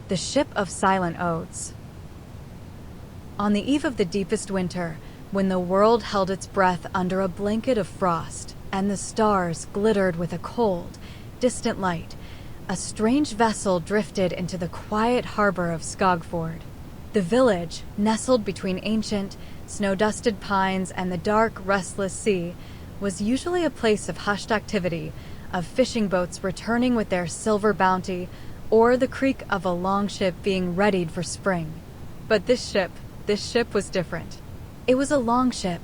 the Ship of Silent Odes. On the eve of the deepest winter, when the world held its breath under a blanket of frost, and the stars glittered with a cold, distant light, a strange vessel drifted into the quiet harbor of Skogfjord. The village, nestled between ancient, snow-dusted pines and the dark, restless sea, was usually a place of hushed activity, of fishing boats returning with their silver bounty, or the creak of a longship being readied for spring. But this ship was different. It was a longship,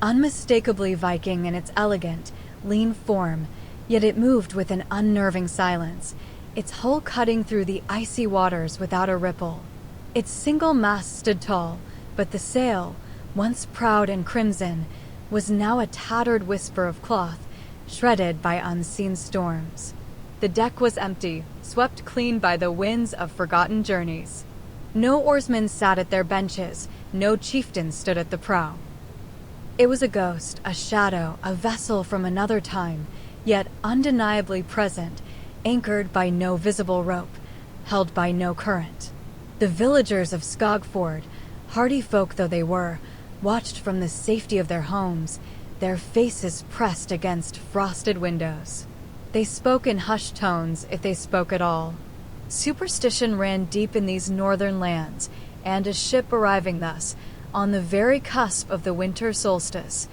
unmistakably Viking in its elegant, lean form, yet it moved with an unnerving silence, its hull cutting through the icy waters without a ripple. Its single mast stood tall, but the sail, once proud and crimson, was now a tattered whisper of cloth, shredded by unseen storms. The deck was empty, swept clean by the winds of forgotten journeys. No oarsmen sat at their benches, no chieftain stood at the prow. It was a ghost, a shadow, a vessel from another time, yet undeniably present, anchored by no visible rope, held by no current. The villagers of Skogfjord, hardy folk though they were, watched from the safety of their homes, their faces pressed against frosted windows. They spoke in hushed tones, if they spoke at all. Superstition ran deep in these northern lands, and a ship arriving thus, on the very cusp of the winter solstice,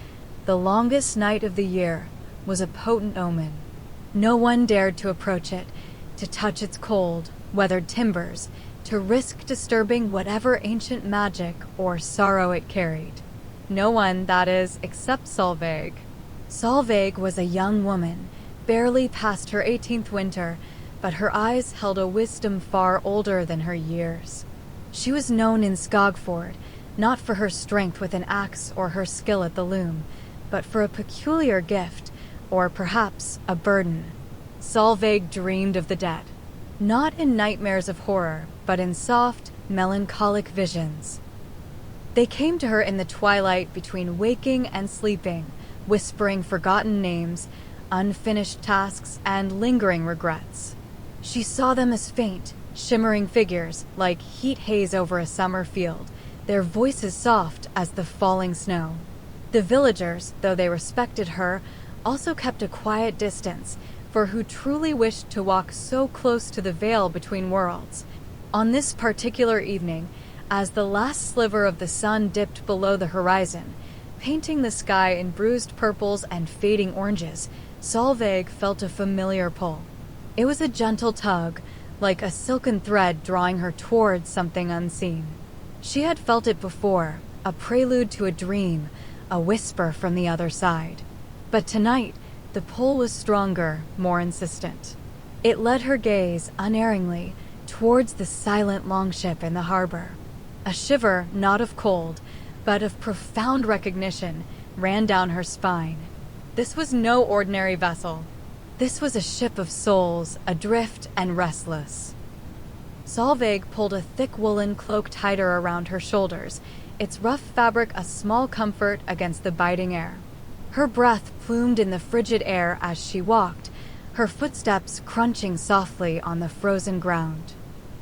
the longest night of the year, was a potent omen. No one dared to approach it, to touch its cold, weathered timbers, to risk disturbing whatever ancient magic or sorrow it carried. No one, that is, except Solveig. Solveig was a young woman, barely past her 18th winter, but her eyes held a wisdom far older than her years. She was known in Skogfjord, not for her strength with an axe or her skill at the loom, but for a peculiar gift, or perhaps a burden. Solveig dreamed of the dead, not in nightmares of horror, but in soft, melancholic visions. They came to her in the twilight between waking and sleeping, whispering forgotten names, unfinished tasks, and lingering regrets. She saw them as faint, shimmering figures, like heat haze over a summer field, their voices soft as the falling snow. The villagers, though they respected her, also kept a quiet distance, for who truly wished to walk so close to the veil between worlds? On this particular evening, as the last sliver of the sun dipped below the horizon, painting the sky in bruised purples and fading oranges, Solveig felt a familiar pull. It was a gentle tug, like a silken thread drawing her towards something unseen. She had felt it before, a prelude to a dream, a whisper from the other side. But tonight, the pull was stronger, more insistent. It led her gaze, unerringly, towards the silent longship in the harbor. A shiver, not of cold, but of profound recognition, ran down her spine. This was no ordinary vessel. This was a ship of souls, adrift and restless. Solveig pulled a thick woolen cloak tighter around her shoulders, its rough fabric a small comfort against the biting air. Her breath plumed in the frigid air as she walked, her footsteps crunching softly on the frozen ground.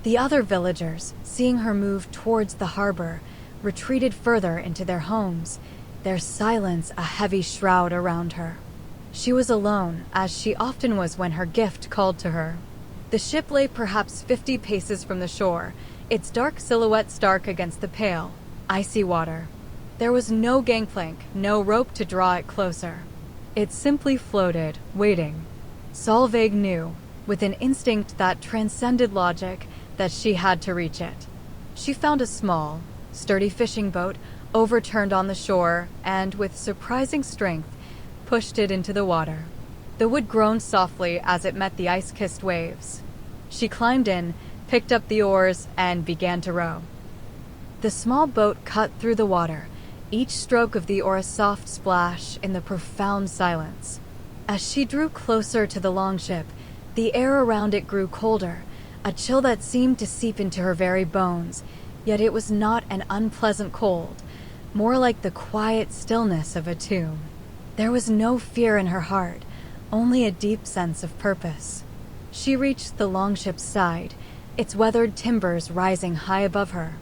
The other villagers, seeing her move towards the harbor, retreated further into their homes, their silence a heavy shroud around her. She was alone, as she often was when her gift called to her. The ship lay perhaps 50 paces from the shore, its dark silhouette stark against the pale, icy water. There was no gangplank, no rope to draw it closer. It simply floated, waiting. Solveig knew, with an instinct that transcended logic, that she had to reach it. She found a small, sturdy fishing boat, overturned on the shore, and with surprising strength, pushed it into the water. The wood groaned softly as it met the ice-kissed waves. She climbed in, picked up the oars, and began to row. The small boat cut through the water, each stroke of the oar a soft splash in the profound silence. As she drew closer to the longship, the air around it grew colder, a chill that seemed to seep into her very bones, yet it was not an unpleasant cold, more like the quiet stillness of a tomb. There was no fear in her heart, only a deep sense of purpose. She reached the longship's side, its weathered timbers rising high above her.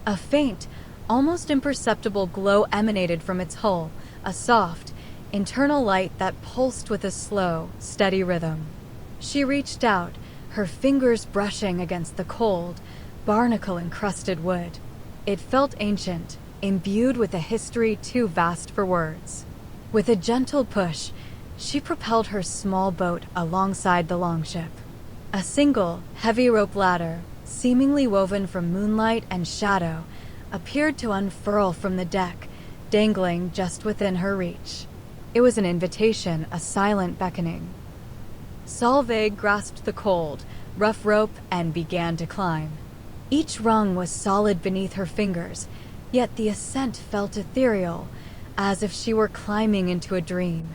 A faint, almost imperceptible glow emanated from its hull, a soft, internal light that pulsed with a slow, steady rhythm. She reached out, her fingers brushing against the cold, barnacle-encrusted wood. It felt ancient, imbued with a history too vast for words. With a gentle push, she propelled her small boat alongside the longship. A single, heavy rope ladder, seemingly woven from moonlight and shadow, appeared to unfurl from the deck, dangling just within her reach. It was an invitation, a silent beckoning. Solveig grasped the cold, rough rope and began to climb. Each rung was solid beneath her fingers, yet the ascent felt ethereal, as if she were climbing into a dream.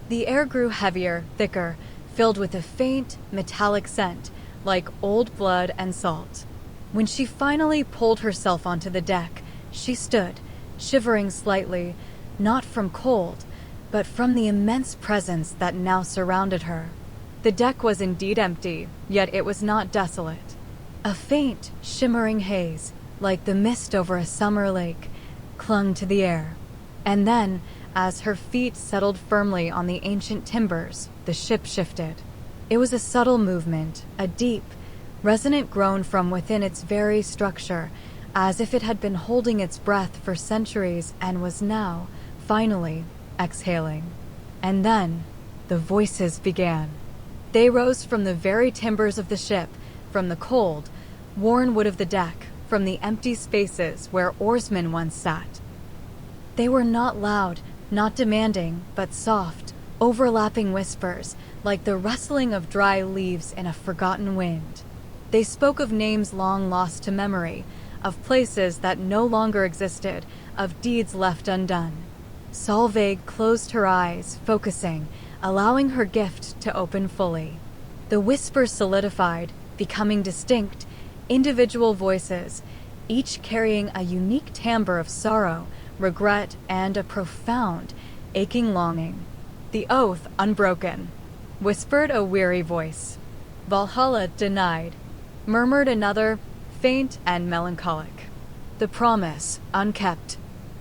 The air grew heavier, thicker, filled with a faint, metallic scent, like old blood and salt. When she finally pulled herself onto the deck, she stood, shivering slightly, not from cold, but from the immense presence that now surrounded her. The deck was indeed empty, yet it was not desolate. A faint, shimmering haze, like the mist over a summer lake, clung to the air. And then, as her feet settled firmly on the ancient timbers, the ship shifted. It was a subtle movement, a deep, resonant groan from within its very structure, as if it had been holding its breath for centuries and was now, finally, exhaling. And then, the voices began. They rose from the very timbers of the ship, from the cold, worn wood of the deck, from the empty spaces where oarsmen once sat. They were not loud, not demanding, but soft, overlapping whispers, like the rustling of dry leaves in a forgotten wind. They spoke of names long lost to memory, of places that no longer existed, of deeds left undone. Solveig closed her eyes, focusing, allowing her gift to open fully. The whispers solidified, becoming distinct, individual voices, each carrying a unique timbre of sorrow, regret, and a profound, aching longing. The oath unbroken, whispered a weary voice. Valhalla denied, murmured another, faint and melancholic. The promise unkept,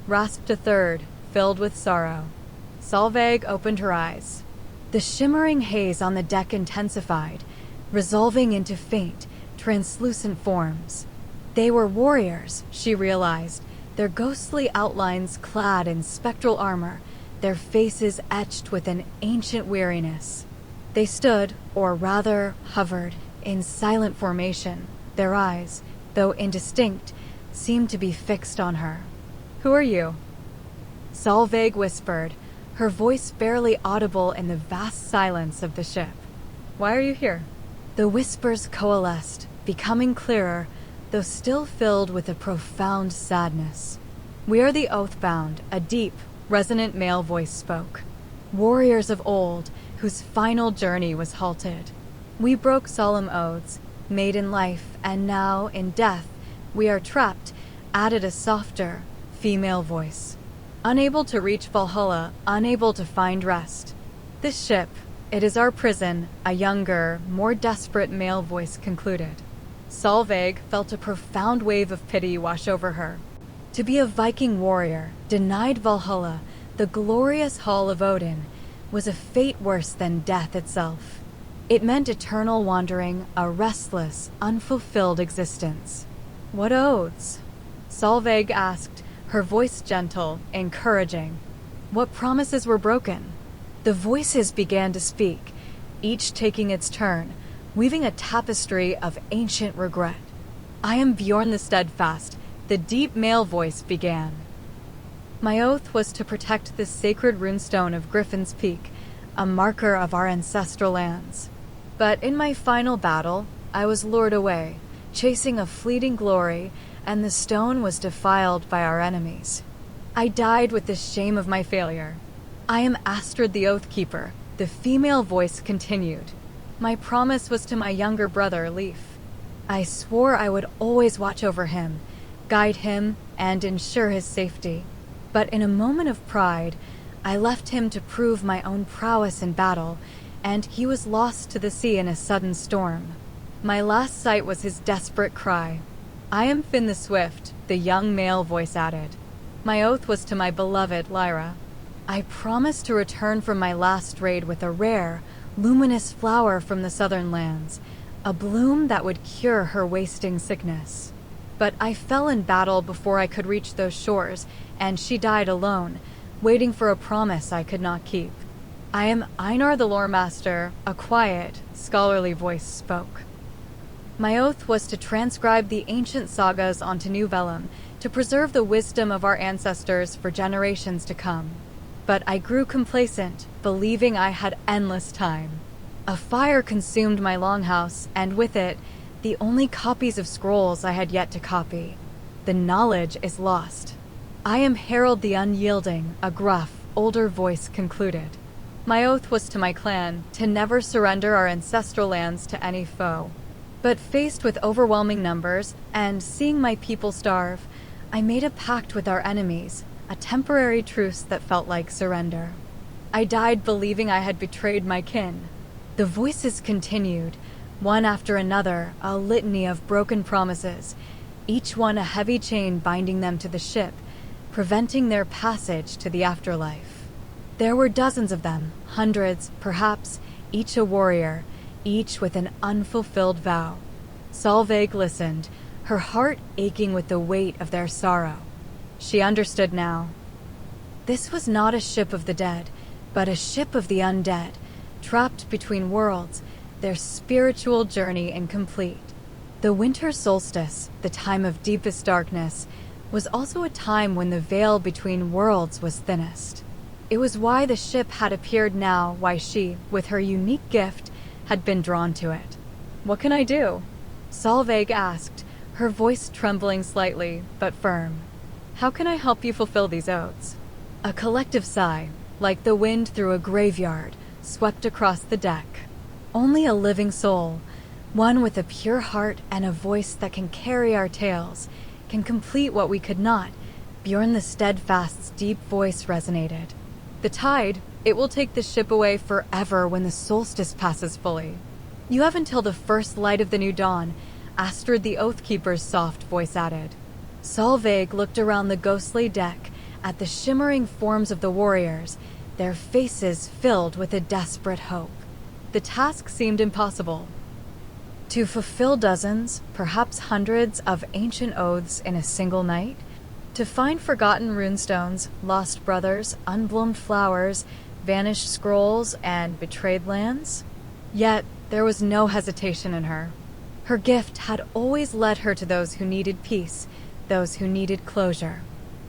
rasped a third, filled with sorrow. Solveig opened her eyes. The shimmering haze on the deck intensified, resolving into faint, translucent forms. They were warriors, she realized, their ghostly outlines clad in spectral armor, their faces etched with an ancient weariness. They stood, or rather hovered, in silent formation. Their eyes, though indistinct, seemed to be fixed on her. "Who are you?" Solveig whispered, her voice barely audible in the vast silence of the ship. "Why are you here?" The whispers coalesced, becoming clearer, though still filled with a profound sadness. "We are the Oathbound," a deep, resonant male voice spoke. "Warriors of old, whose final journey was halted. We broke solemn oaths, made in life, and now, in death, we are trapped," added a softer, female voice. "Unable to reach Valhalla, unable to find rest. This ship, it is our prison," a younger, more desperate male voice concluded. Solveig felt a profound wave of pity wash over her. To be a Viking warrior, denied Valhalla, the glorious hall of Odin, was a fate worse than death itself. It meant eternal wandering, a restless, unfulfilled existence. "What oaths?" Solveig asked, her voice gentle, encouraging. "What promises were broken?" The voices began to speak, each taking its turn, weaving a tapestry of ancient regret. "I am Bjorn the Steadfast," the deep male voice began. "My oath was to protect the sacred runestone of Griffin's Peak, a marker of our ancestral lands. But in my final battle, I was lured away, chasing a fleeting glory, and the stone was defiled by our enemies. I died with the shame of my failure. I am Astrid the Oathkeeper," the female voice continued. "My promise was to my younger brother, Leif. I swore I would always watch over him, guide him, and ensure his safety. But in a moment of pride, I left him to prove my own prowess in battle, and he was lost to the sea in a sudden storm. My last sight was his desperate cry. "I am Finn the Swift," the young male voice added. My oath was to my beloved Lyra. I promised to return from my last raid with a rare, luminous flower from the southern lands, a bloom that would cure her wasting sickness. But I fell in battle before I could reach those shores, and she died alone, waiting for a promise I could not keep. "I am Einar the Lore Master," a quiet, scholarly voice spoke. My oath was to transcribe the ancient sagas onto new vellum, to preserve the wisdom of our ancestors for generations to come. But I grew complacent, believing I had endless time. A fire consumed my longhouse, and with it, the only copies of scrolls I had yet to copy. The knowledge is lost. "I am Harold the Unyielding," a gruff, older voice concluded. My oath was to my clan, to never surrender our ancestral lands to any foe. But faced with overwhelming numbers, and seeing my people starve, I made a pact with our enemies, a temporary truce that felt like surrender. I died believing I had betrayed my kin. The voices continued, one after another, a litany of broken promises, each one a heavy chain binding them to the ship, preventing their passage to the afterlife. There were dozens of them, hundreds, perhaps, each a warrior, each with an unfulfilled vow. Solveig listened, her heart aching with the weight of their sorrow. She understood now. This was not a ship of the dead, but a ship of the undead, trapped between worlds, their spiritual journey incomplete. The winter solstice, the time of deepest darkness, was also a time when the veil between worlds was thinnest. It was why the ship had appeared now, why she, with her unique gift, had been drawn to it. "What can I do?" Solveig asked, her voice trembling slightly, but firm. "How can I help you fulfill these oaths?" A collective sigh, like the wind through a graveyard, swept across the deck. Only a living soul, one with a pure heart and a voice that can carry our tales, can complete what we could not. Bjorn the Steadfast's deep voice resonated. "The tide, it will take the ship away forever when the solstice passes fully. You have until the first light of the new dawn," Astrid the Oathkeeper's soft voice added. Solveig looked around the ghostly deck, at the shimmering forms of the warriors, their faces filled with a desperate hope. The task seemed impossible. To fulfill dozens, perhaps hundreds, of ancient oaths in a single night? To find forgotten runestones, lost brothers, unbloomed flowers, vanished scrolls, and betrayed lands? Yet, there was no hesitation in her. Her gift had always led her to those who needed peace, those who needed closure.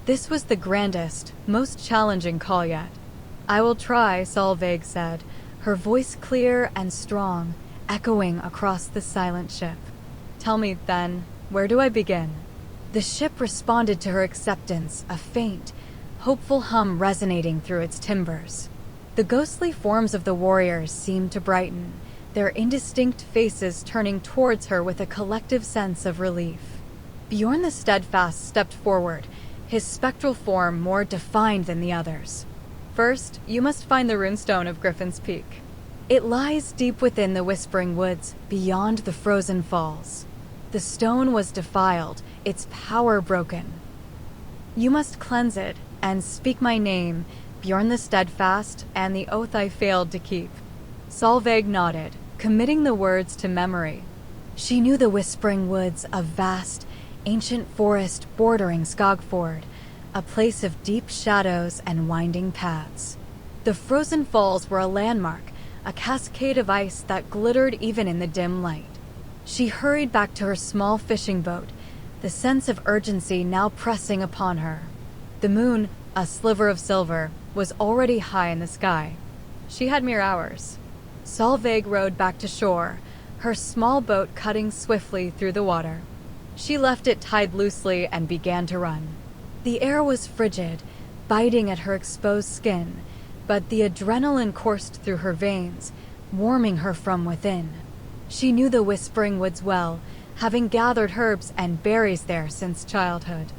This was the grandest, most challenging call yet. "I will try," Solveig said, her voice clear and strong, echoing across the silent ship. "Tell me, then, where do I begin?" The ship responded to her acceptance, a faint, hopeful hum resonating through its timbers. The ghostly forms of the warriors seemed to brighten, their indistinct faces turning towards her with a collective sense of relief. Bjorn the Steadfast stepped forward, his spectral form more defined than the others. "First, you must find the runestone of Griffin's Peak. It lies deep within the Whispering Woods, beyond the frozen falls. The stone was defiled, its power broken. You must cleanse it and speak my name, Bjorn the Steadfast, and the oath I failed to keep." Solveig nodded, committing the words to memory. She knew the Whispering Woods, a vast, ancient forest bordering Skogfjord, a place of deep shadows and winding paths. The frozen falls were a landmark, a cascade of ice that glittered even in the dim light. She hurried back to her small fishing boat, the sense of urgency now pressing upon her. The moon, a sliver of silver, was already high in the sky. She had mere hours. Solveig rowed back to shore, her small boat cutting swiftly through the water. She left it tied loosely and began to run. The air was frigid, biting at her exposed skin, but the adrenaline coursed through her veins, warming her from within. She knew the Whispering Woods well, having gathered herbs and berries there since childhood.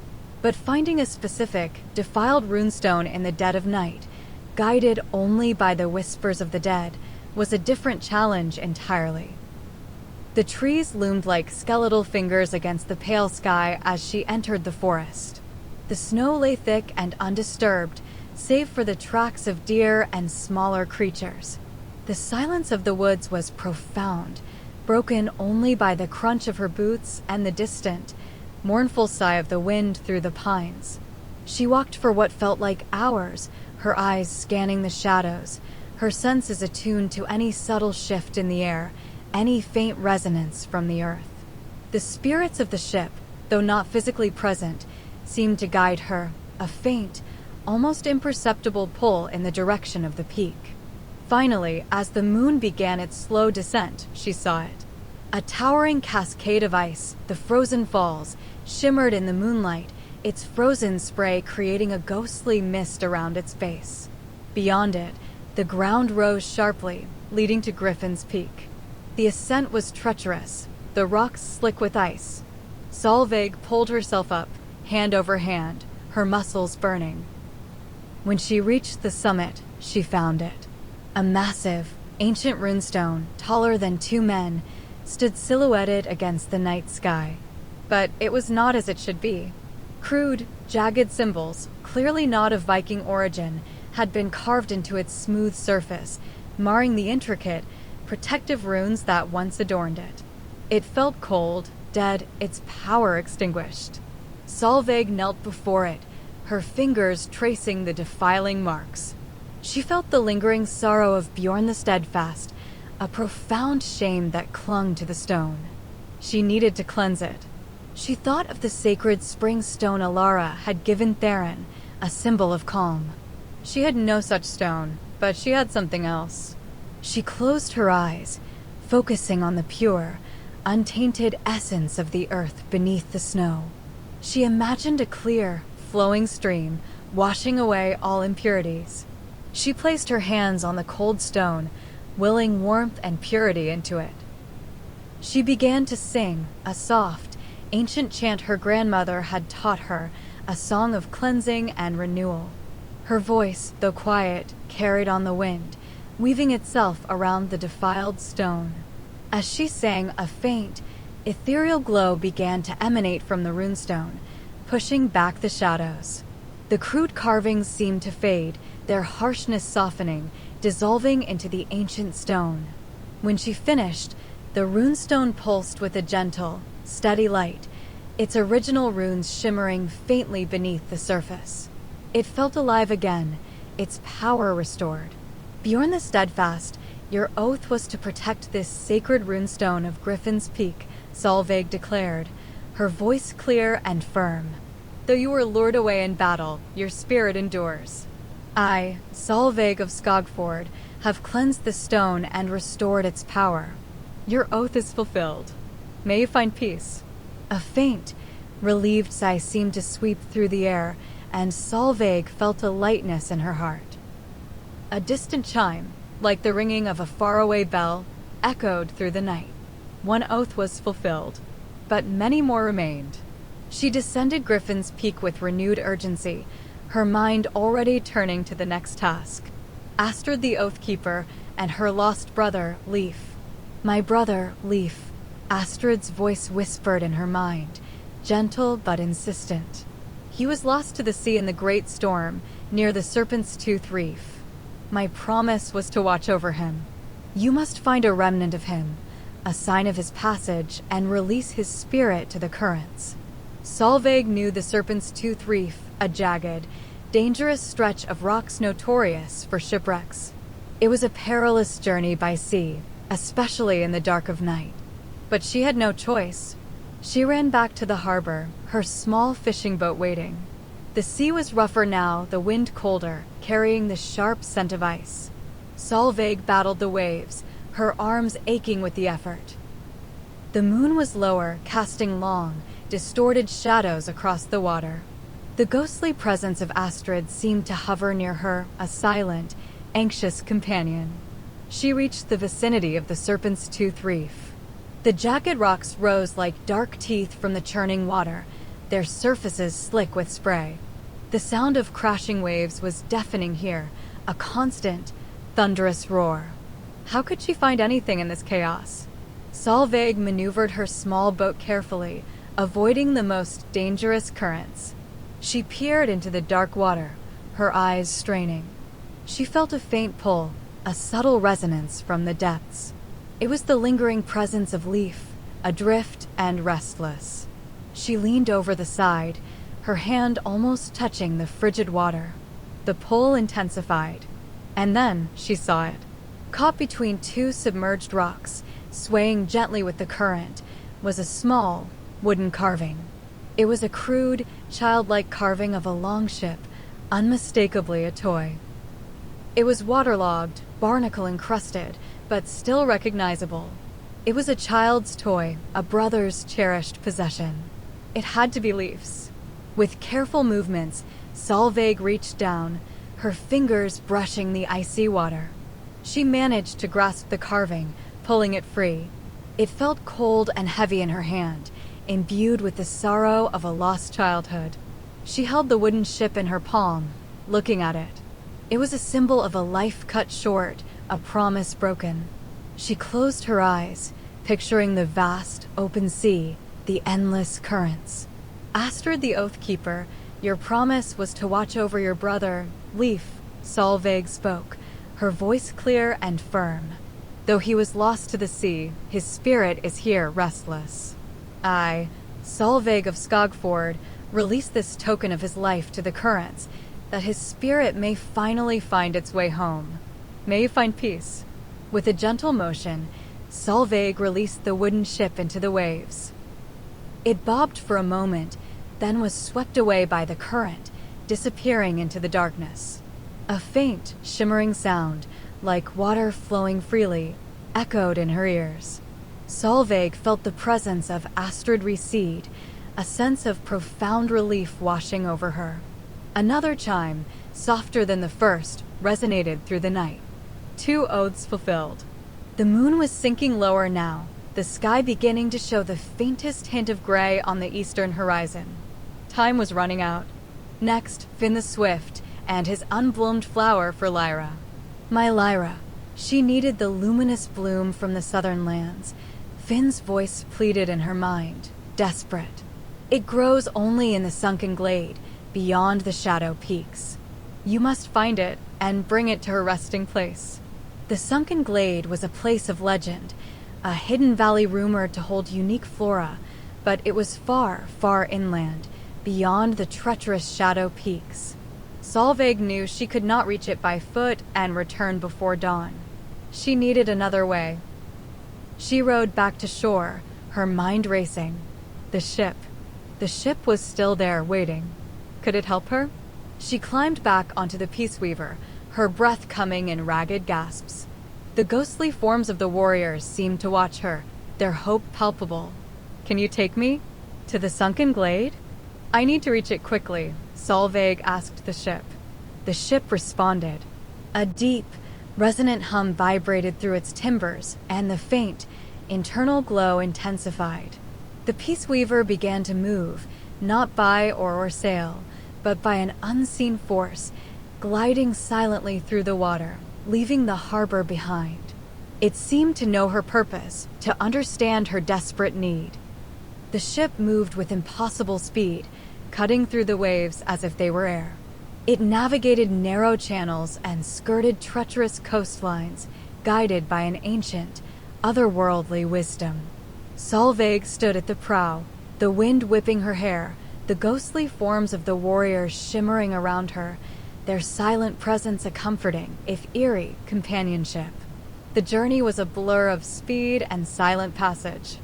But finding a specific, defiled runestone in the dead of night, guided only by the whispers of the dead, was a different challenge entirely. The trees loomed like skeletal fingers against the pale sky as she entered the forest. The snow lay thick and undisturbed, save for the tracks of deer and smaller creatures. The silence of the woods was profound, broken only by the crunch of her boots and the distant, mournful sigh of the wind through the pines. She walked for what felt like hours, her eyes scanning the shadows, her senses attuned to any subtle shift in the air, any faint resonance from the earth. The spirits of the ship, though not physically present, seemed to guide her, a faint, almost imperceptible pull in the direction of the peak. Finally, as the moon began its slow descent, she saw it. A towering cascade of ice, the frozen falls, shimmered in the moonlight, its frozen spray creating a ghostly mist around its base. Beyond it, the ground rose sharply, leading to Griffin's Peak. The ascent was treacherous, the rocks slick with ice. Solveig pulled herself up, hand over hand, her muscles burning. When she reached the summit, she found it. A massive, ancient runestone, taller than 2 men, stood silhouetted against the night sky. But it was not as it should be. Crude, jagged symbols, clearly not of Viking origin, had been carved into its smooth surface, marring the intricate, protective runes that once adorned it. It felt cold, dead, its power extinguished. Solveig knelt before it, her fingers tracing the defiling marks. She felt the lingering sorrow of Bjorn the Steadfast, a profound shame that clung to the stone. She needed to cleanse it. She thought of the sacred spring stone Alara had given Theron, a symbol of calm. She had no such stone, but she had something else. She closed her eyes, focusing on the pure, untainted essence of the earth beneath the snow. She imagined a clear, flowing stream, washing away all impurities. She placed her hands on the cold stone, willing warmth and purity into it. She began to sing, a soft, ancient chant her grandmother had taught her, a song of cleansing and renewal. Her voice, though quiet, carried on the wind, weaving itself around the defiled stone. As she sang, a faint, ethereal glow began to emanate from the runestone, pushing back the shadows. The crude carvings seemed to fade, their harshness softening, dissolving into the ancient stone. When she finished, the runestone pulsed with a gentle, steady light, its original runes shimmering faintly beneath the surface. It felt alive again, its power restored. Bjorn the Steadfast, your oath was to protect this sacred runestone of Griffin's Peak, Solveig declared, her voice clear and firm. Though you were lured away in battle, your spirit endures. I, Solveig of Skogfjord, have cleansed the stone and restored its power. Your oath is fulfilled. May you find peace. A faint, relieved sigh seemed to sweep through the air, and Solveig felt a lightness in her heart. A distant chime, like the ringing of a faraway bell, echoed through the night. One oath was fulfilled, but many more remained. She descended Griffin's Peak with renewed urgency, her mind already turning to the next task. Astrid the Oathkeeper and her lost brother, Leif. My brother, Leif, Astrid's voice whispered in her mind, gentle but insistent. He was lost to the sea in the great storm, near the Serpent's Tooth Reef. My promise was to watch over him. You must find a remnant of him, a sign of his passage, and release his spirit to the currents. Solveig knew the Serpent's Tooth Reef, a jagged, dangerous stretch of rocks notorious for shipwrecks. It was a perilous journey by sea, especially in the dark of night. But she had no choice. She ran back to the harbor, her small fishing boat waiting. The sea was rougher now, the wind colder, carrying the sharp scent of ice. Solveig battled the waves, her arms aching with the effort. The moon was lower, casting long, distorted shadows across the water. The ghostly presence of Astrid seemed to hover near her, a silent, anxious companion. She reached the vicinity of the Serpent's Tooth Reef. The jagged rocks rose like dark teeth from the churning water, their surfaces slick with spray. The sound of crashing waves was deafening here, a constant, thunderous roar. How could she find anything in this chaos? Solveig maneuvered her small boat carefully, avoiding the most dangerous currents. She peered into the dark water, her eyes straining. She felt a faint pull, a subtle resonance from the depths. It was the lingering presence of Leaf, adrift and restless. She leaned over the side, her hand almost touching the frigid water. The pull intensified, and then she saw it. Caught between two submerged rocks, swaying gently with the current, was a small, wooden carving. It was a crude, childlike carving of a longship, unmistakably a toy. It was waterlogged, barnacle-encrusted, but still recognizable. It was a child's toy, a brother's cherished possession. It had to be Leaf's. With careful movements, Solveig reached down, her fingers brushing the icy water. She managed to grasp the carving, pulling it free. It felt cold and heavy in her hand, imbued with the sorrow of a lost childhood. She held the wooden ship in her palm, looking at it. It was a symbol of a life cut short, a promise broken. She closed her eyes, picturing the vast, open sea, the endless currents. Astrid the Oathkeeper, your promise was to watch over your brother, Leaf, Solveig spoke, her voice clear and firm. Though he was lost to the sea, his spirit is here restless. I, Solveig of Skogfjord, release this token of his life to the currents, that his spirit may finally find its way home. May you find peace. With a gentle motion, Solveig released the wooden ship into the waves. It bobbed for a moment, then was swept away by the current, disappearing into the darkness. A faint, shimmering sound, like water flowing freely, echoed in her ears. Solveig felt the presence of Astrid recede, a sense of profound relief washing over her. Another chime, softer than the first, resonated through the night. 2 oaths fulfilled. The moon was sinking lower now, the sky beginning to show the faintest hint of gray on the eastern horizon. Time was running out. Next, Finn the Swift, and his unbloomed flower for Lyra. My Lyra. She needed the luminous bloom from the southern lands. Finn's voice pleaded in her mind, desperate. It grows only in the sunken glade, beyond the shadow peaks. You must find it and bring it to her resting place. The sunken glade was a place of legend, a hidden valley rumored to hold unique flora, but it was far, far inland, beyond the treacherous shadow peaks. Solveig knew she could not reach it by foot and return before dawn. She needed another way. She rowed back to shore, her mind racing. The ship. The ship was still there, waiting. Could it help her? She climbed back onto the Peace Weaver, her breath coming in ragged gasps. The ghostly forms of the warriors seemed to watch her, their hope palpable. Can you take me? To the sunken glade? I need to reach it quickly, Solveig asked the ship. The ship responded. A deep, resonant hum vibrated through its timbers, and the faint, internal glow intensified. The Peace Weaver began to move, not by oar or sail, but by an unseen force, gliding silently through the water, leaving the harbor behind. It seemed to know her purpose, to understand her desperate need. The ship moved with impossible speed, cutting through the waves as if they were air. It navigated narrow channels and skirted treacherous coastlines, guided by an ancient, otherworldly wisdom. Solveig stood at the prow, the wind whipping her hair, the ghostly forms of the warriors shimmering around her, their silent presence a comforting, if eerie, companionship. The journey was a blur of speed and silent passage.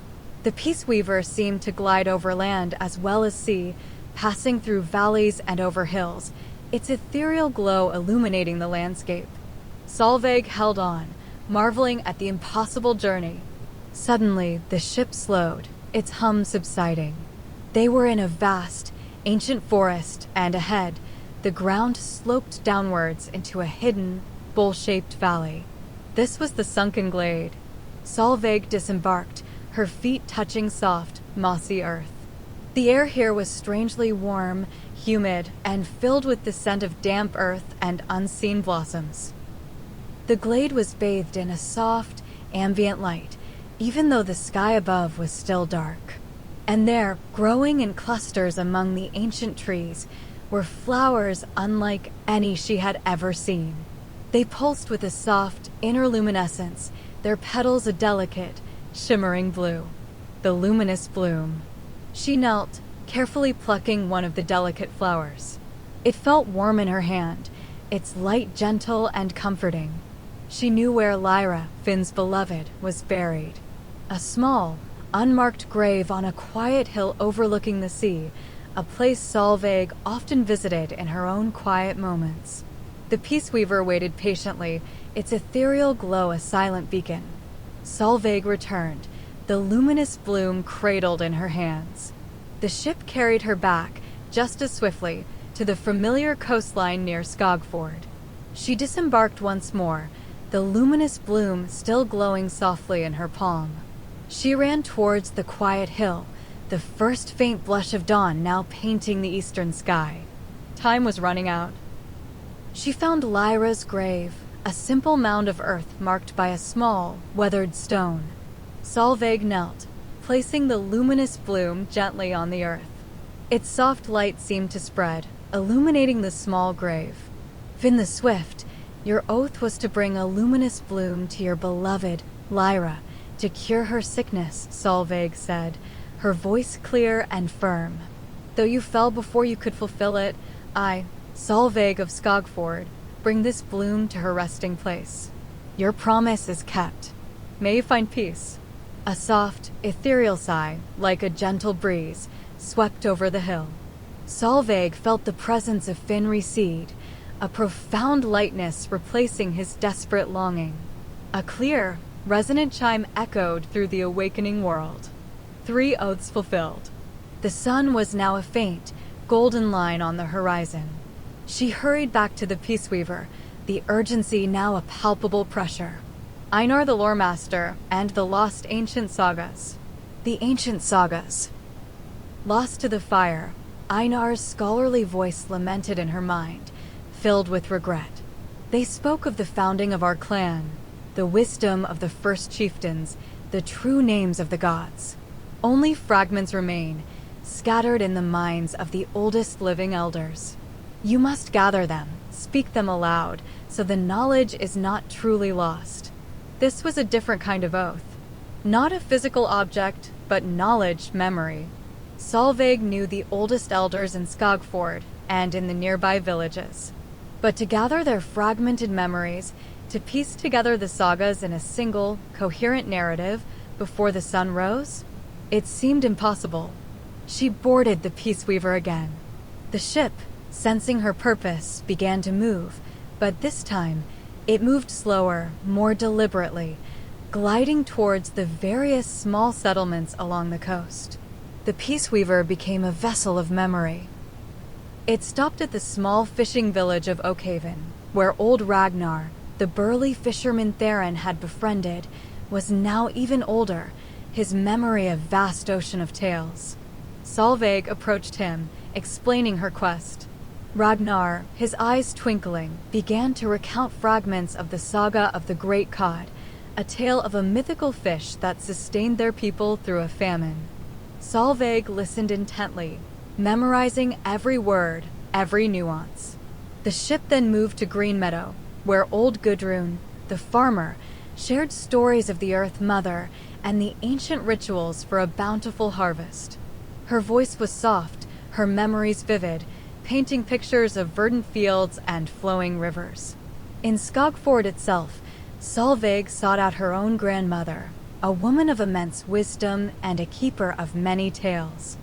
The Peace Weaver seemed to glide over land as well as sea, passing through valleys and over hills, its ethereal glow illuminating the landscape. Solveig held on, marveling at the impossible journey. Suddenly, the ship slowed, its hum subsiding. They were in a vast, ancient forest, and ahead, the ground sloped downwards into a hidden, bowl-shaped valley. This was the sunken glade. Solveig disembarked, her feet touching soft, mossy earth. The air here was strangely warm, humid, and filled with the scent of damp earth and unseen blossoms. The glade was bathed in a soft, ambient light, even though the sky above was still dark. And there, growing in clusters among the ancient trees, were flowers unlike any she had ever seen. They pulsed with a soft, inner luminescence, their petals a delicate, shimmering blue. The luminous bloom. She knelt, carefully plucking one of the delicate flowers. It felt warm in her hand, its light gentle and comforting. She knew where Lyra, Finn's beloved, was buried. A small, unmarked grave on a quiet hill overlooking the sea, a place Solveig often visited in her own quiet moments. The Peace Weaver waited patiently, its ethereal glow a silent beacon. Solveig returned, the luminous bloom cradled in her hands. The ship carried her back, just as swiftly, to the familiar coastline near Skogfjord. She disembarked once more, the luminous bloom still glowing softly in her palm. She ran towards the quiet hill, the first faint blush of dawn now painting the eastern sky. Time was running out. She found Lyra's grave, a simple mound of earth marked by a small, weathered stone. Solveig knelt, placing the luminous bloom gently on the earth. Its soft light seemed to spread, illuminating the small grave. Finn the Swift, your oath was to bring a luminous bloom to your beloved, Lyra, to cure her sickness, Solveig said, her voice clear and firm. Though you fell before you could fulfill it, I, Solveig of Skogfjord, bring this bloom to her resting place. Your promise is kept. May you find peace. A soft, ethereal sigh, like a gentle breeze, swept over the hill. Solveig felt the presence of Finn recede, a profound lightness replacing his desperate longing. A clear, resonant chime echoed through the awakening world. 3 oaths fulfilled. The sun was now a faint, golden line on the horizon. She hurried back to the Peace Weaver, the urgency now a palpable pressure. Einar the Lore Master and the lost ancient sagas. The ancient sagas. Lost to the fire, Einar's scholarly voice lamented in her mind, filled with regret. They spoke of the founding of our clan, the wisdom of the first chieftains, the true names of the gods. Only fragments remain, scattered in the minds of the oldest living elders. You must gather them, speak them aloud, so the knowledge is not truly lost. This was a different kind of oath. Not a physical object, but knowledge memory. Solveig knew the oldest elders in Skogfjord and in the nearby villages. But to gather their fragmented memories, to piece together the sagas in a single, coherent narrative before the sun rose, it seemed impossible. She boarded the Peace Weaver again. The ship, sensing her purpose, began to move, but this time it moved slower, more deliberately, gliding towards the various small settlements along the coast. The Peace Weaver became a vessel of memory. It stopped at the small fishing village of Oakhaven, where old Ragnar, the burly fisherman Theron had befriended, was now even older, his memory a vast ocean of tales. Solveig approached him, explaining her quest. Ragnar, his eyes twinkling, began to recount fragments of the saga of the Great Cod, a tale of a mythical fish that sustained their people through a famine. Solveig listened intently, memorizing every word, every nuance. The ship then moved to Green Meadow, where old Gudrun, the farmer, shared stories of the Earth Mother and the ancient rituals for a bountiful harvest. Her voice was soft, her memories vivid, painting pictures of verdant fields and flowing rivers. In Skogfjord itself, Solveig sought out her own grandmother, a woman of immense wisdom and a keeper of many tales.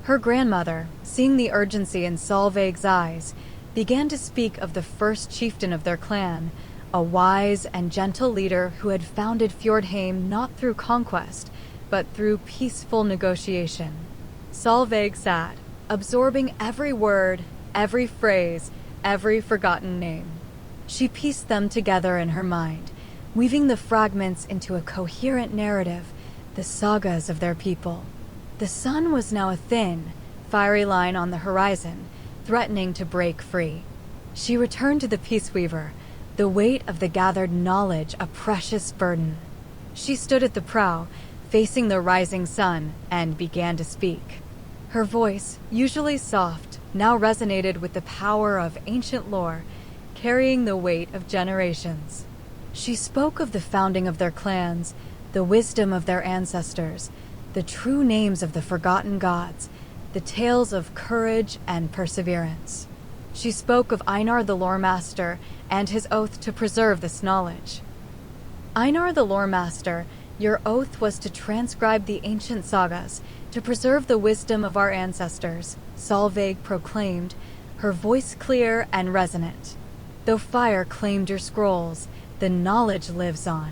Her grandmother, seeing the urgency in Solveig's eyes, began to speak of the first chieftain of their clan, a wise and gentle leader who had founded Fjordheim not through conquest, but through peaceful negotiation. Solveig sat, absorbing every word, every phrase, every forgotten name. She pieced them together in her mind, weaving the fragments into a coherent narrative, the sagas of their people. The sun was now a thin, fiery line on the horizon, threatening to break free. She returned to the Peace Weaver, the weight of the gathered knowledge a precious burden. She stood at the prow, facing the rising sun, and began to speak. Her voice, usually soft, now resonated with the power of ancient lore, carrying the weight of generations. She spoke of the founding of their clans, the wisdom of their ancestors, the true names of the forgotten gods, the tales of courage and perseverance. She spoke of Einar the Lore Master and his oath to preserve this knowledge. Einar the Lore Master, your oath was to transcribe the ancient sagas, to preserve the wisdom of our ancestors, Solveig proclaimed, her voice clear and resonant. Though fire claimed your scrolls, the knowledge lives on.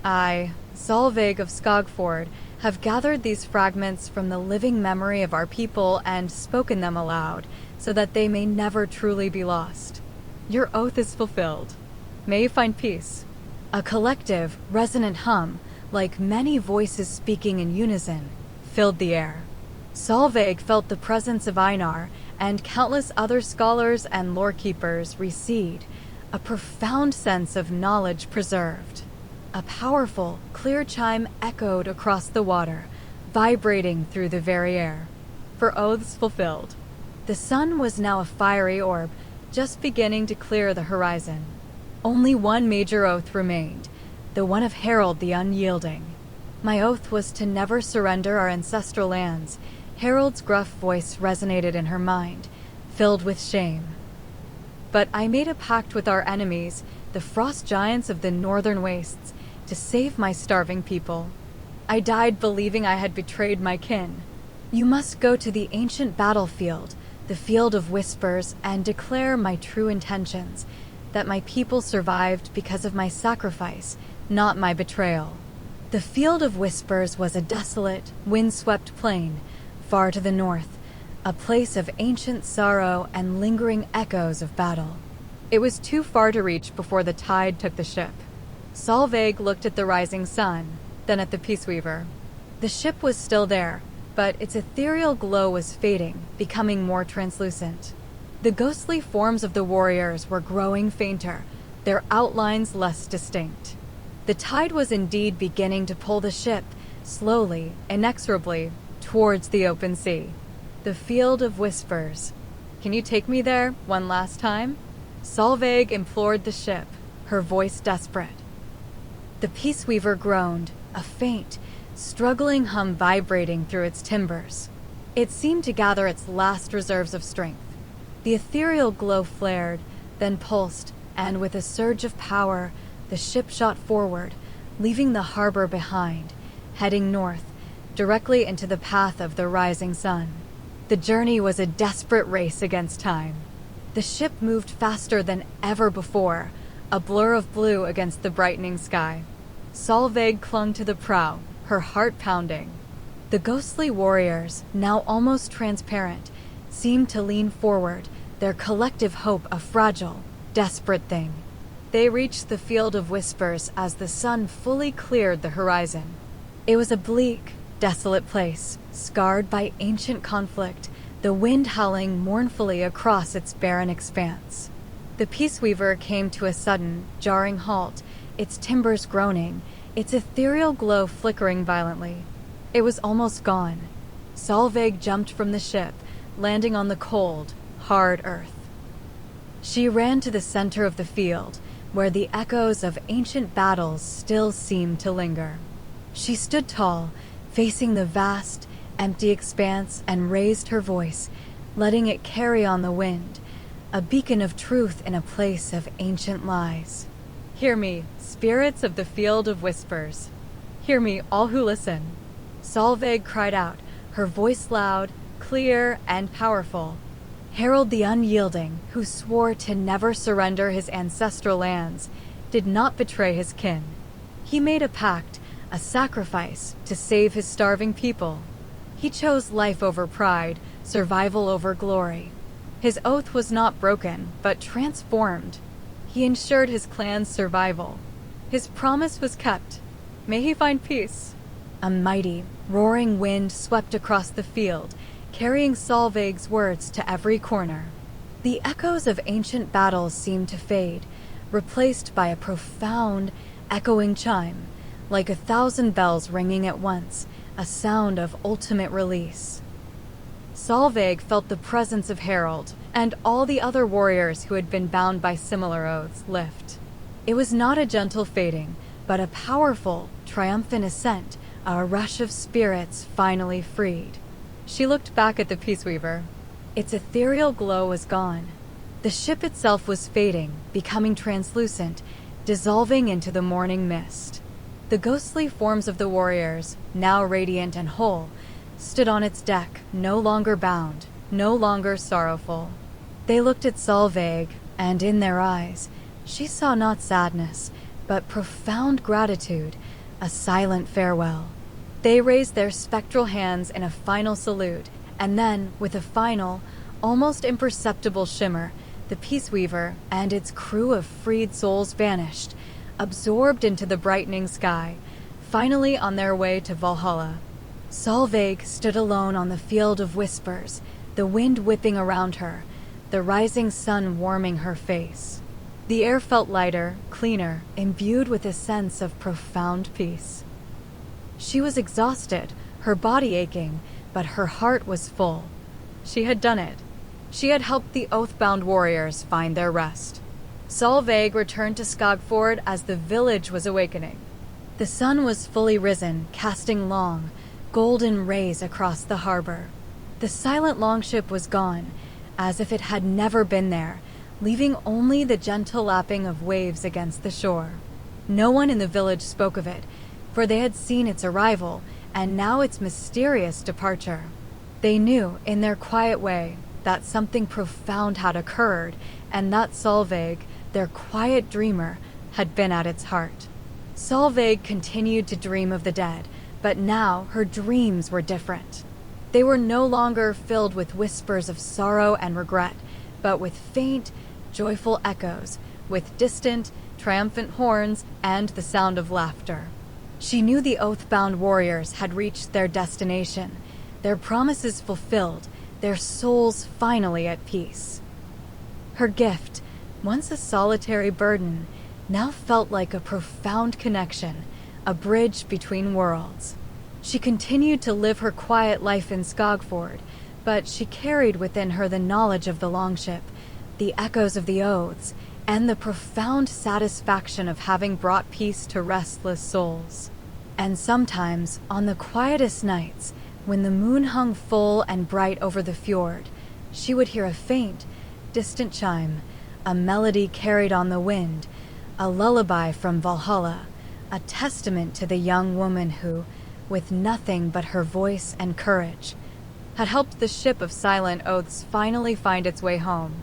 I, Solveig of Skogfjord, have gathered these fragments from the living memory of our people and spoken them aloud, so that they may never truly be lost. Your oath is fulfilled. May you find peace. A collective, resonant hum, like many voices speaking in unison, filled the air. Solveig felt the presence of Einar, and countless other scholars and lore-keepers recede, a profound sense of knowledge preserved. A powerful, clear chime echoed across the water, vibrating through the very air. For oaths fulfilled. The sun was now a fiery orb, just beginning to clear the horizon. Only one major oath remained, the one of Harold the Unyielding. My oath was to never surrender our ancestral lands. Harold's gruff voice resonated in her mind, filled with shame. But I made a pact with our enemies, the frost giants of the northern wastes, to save my starving people. I died believing I had betrayed my kin. You must go to the ancient battlefield, the field of whispers, and declare my true intentions, that my people survived because of my sacrifice, not my betrayal. The field of whispers was a desolate, windswept plain, far to the north, a place of ancient sorrow and lingering echoes of battle. It was too far to reach before the tide took the ship. Solveig looked at the rising sun, then at the Peace Weaver. The ship was still there, but its ethereal glow was fading, becoming more translucent. The ghostly forms of the warriors were growing fainter, their outlines less distinct. The tide was indeed beginning to pull the ship, slowly, inexorably, towards the open sea. The field of whispers. Can you take me there one last time? Solveig implored the ship, her voice desperate. The Peace Weaver groaned, a faint, struggling hum vibrating through its timbers. It seemed to gather its last reserves of strength. The ethereal glow flared, then pulsed, and with a surge of power, the ship shot forward, leaving the harbor behind, heading north, directly into the path of the rising sun. The journey was a desperate race against time. The ship moved faster than ever before, a blur of blue against the brightening sky. Solveig clung to the prow, her heart pounding. The ghostly warriors, now almost transparent, seemed to lean forward, their collective hope a fragile, desperate thing. They reached the field of whispers as the sun fully cleared the horizon. It was a bleak, desolate place, scarred by ancient conflict, the wind howling mournfully across its barren expanse. The Peace Weaver came to a sudden, jarring halt, its timbers groaning, its ethereal glow flickering violently. It was almost gone. Solveig jumped from the ship, landing on the cold, hard earth. She ran to the center of the field, where the echoes of ancient battles still seemed to linger. She stood tall, facing the vast, empty expanse, and raised her voice, letting it carry on the wind, a beacon of truth in a place of ancient lies. Hear me, spirits of the field of whispers. Hear me, all who listen. Solveig cried out, her voice loud, clear, and powerful. Harold the Unyielding, who swore to never surrender his ancestral lands, did not betray his kin. He made a pact, a sacrifice, to save his starving people. He chose life over pride, survival over glory. His oath was not broken, but transformed. He ensured his clan's survival. His promise was kept. May he find peace. A mighty, roaring wind swept across the field, carrying Solveig's words to every corner. The echoes of ancient battles seemed to fade, replaced by a profound, echoing chime, like 1,000 bells ringing at once, a sound of ultimate release. Solveig felt the presence of Harold and all the other warriors who had been bound by similar oaths lift. It was not a gentle fading, but a powerful, triumphant ascent, a rush of spirits finally freed. She looked back at the Peace Weaver. Its ethereal glow was gone. The ship itself was fading, becoming translucent, dissolving into the morning mist. The ghostly forms of the warriors, now radiant and whole, stood on its deck, no longer bound, no longer sorrowful. They looked at Solveig, and in their eyes, she saw not sadness, but profound gratitude, a silent farewell. They raised their spectral hands in a final salute, and then, with a final, almost imperceptible shimmer, the Peace Weaver and its crew of freed souls vanished, absorbed into the brightening sky, finally on their way to Valhalla. Solveig stood alone on the field of whispers, the wind whipping around her, the rising sun warming her face. The air felt lighter, cleaner, imbued with a sense of profound peace. She was exhausted, her body aching, but her heart was full. She had done it. She had helped the oath-bound warriors find their rest. Solveig returned to Skagfjord as the village was awakening. The sun was fully risen, casting long, golden rays across the harbor. The silent longship was gone, as if it had never been there, leaving only the gentle lapping of waves against the shore. No one in the village spoke of it, for they had seen its arrival, and now its mysterious departure. They knew, in their quiet way, that something profound had occurred, and that Solveig, their quiet dreamer, had been at its heart. Solveig continued to dream of the dead, but now her dreams were different. They were no longer filled with whispers of sorrow and regret, but with faint, joyful echoes, with distant, triumphant horns and the sound of laughter. She knew the oath-bound warriors had reached their destination, their promises fulfilled, their souls finally at peace. Her gift, once a solitary burden, now felt like a profound connection, a bridge between worlds. She continued to live her quiet life in Skagfjord, but she carried within her the knowledge of the longship, the echoes of the oaths, and the profound satisfaction of having brought peace to restless souls. And sometimes, on the quietest nights, when the moon hung full and bright over the fjord, she would hear a faint, distant chime, a melody carried on the wind, a lullaby from Valhalla, a testament to the young woman who, with nothing but her voice and courage, had helped the ship of silent oaths finally find its way home.